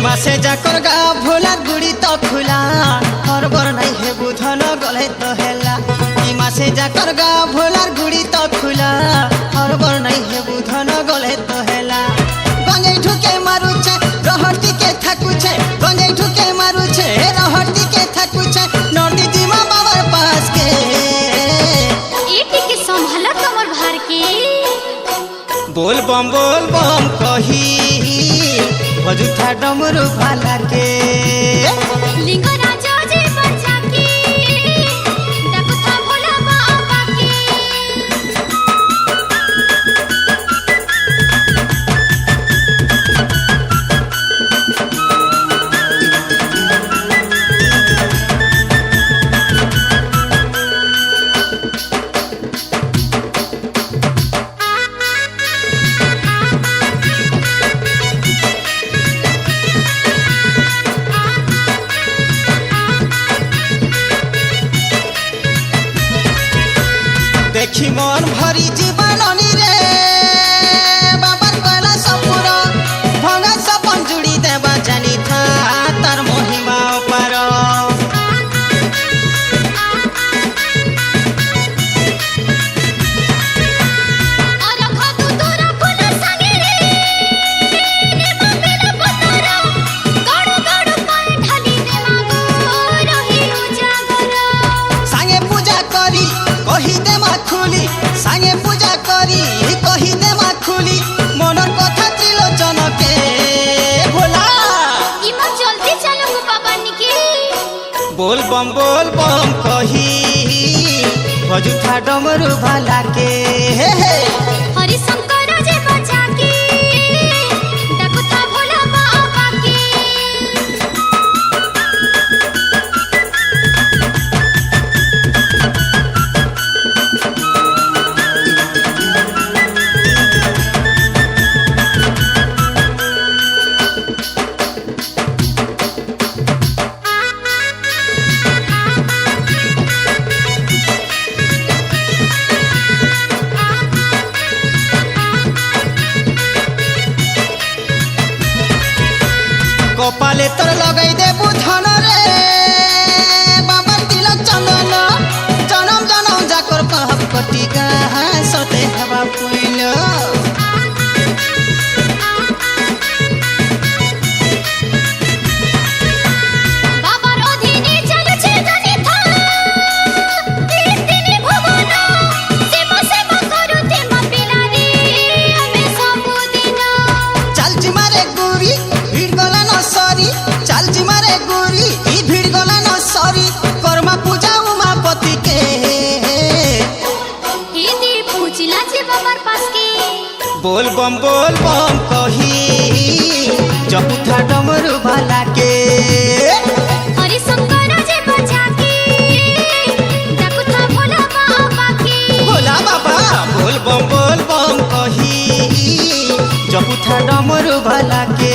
मासे जाकर गा भोलार गुड़ी तो खुला हरबर नहीं है बुधन गले तो हेला ई मासे जाकर गा भोलार गुड़ी तो खुला हरबर नहीं है बुधन गले तो हेला गंजे ढुके मारुचे रहती के थाकुचे गंजे ढुके मारुचे रहती के थाकुचे नदी जीवा बाबर पास के एटी के संभाला कमर भार के बोल बम कही भजुथा डमरू भाला के लिंगराज जी बचा के डकथा भोला बाबा के देखी मन भरी जीवन रे बाबर कहला सपुर भंगा सपन जुड़ी देवा जानी था तार महिमा पार और खतु तोरा फूल संगे रे ने ममेला पतरा गड़ गड़ पाए ढाली दे मागो रही उजागर सांगे पूजा करी कही दे खुली सांगे पूजा करी कही दे खुली मनर कथा त्रिलोचन के भोला इमा जल्दी चलो गो बाबा निके बोल बम कही भजुथा डमरू भाला के हरि शंकर जी बचा के डकथा भोला बाबा के कपाले तोर लगाई दे बुधन रे बाबा तिलक चंदन जनम जनम जाकर कहब कटिका सते हवा पुइल बाबा रोधिनी चल छे जनी था तीन दिन भवन सेवा सेवा करू ते पिला रे हमें सब दिन चल जी मारे गोरी भीड़ गला न सरी चल जी मारे गोरी ई भीड़ गला न सरी कर्मा पूजा उमापति के हिंदी पूछला जे बाबर पास के बोल बम कही चौथा डमरू भाला के हरि शंकर जी बचा के डकथा भोला बाबा के भोला बाबा बोल बम कही चौथा डमरू भाला के।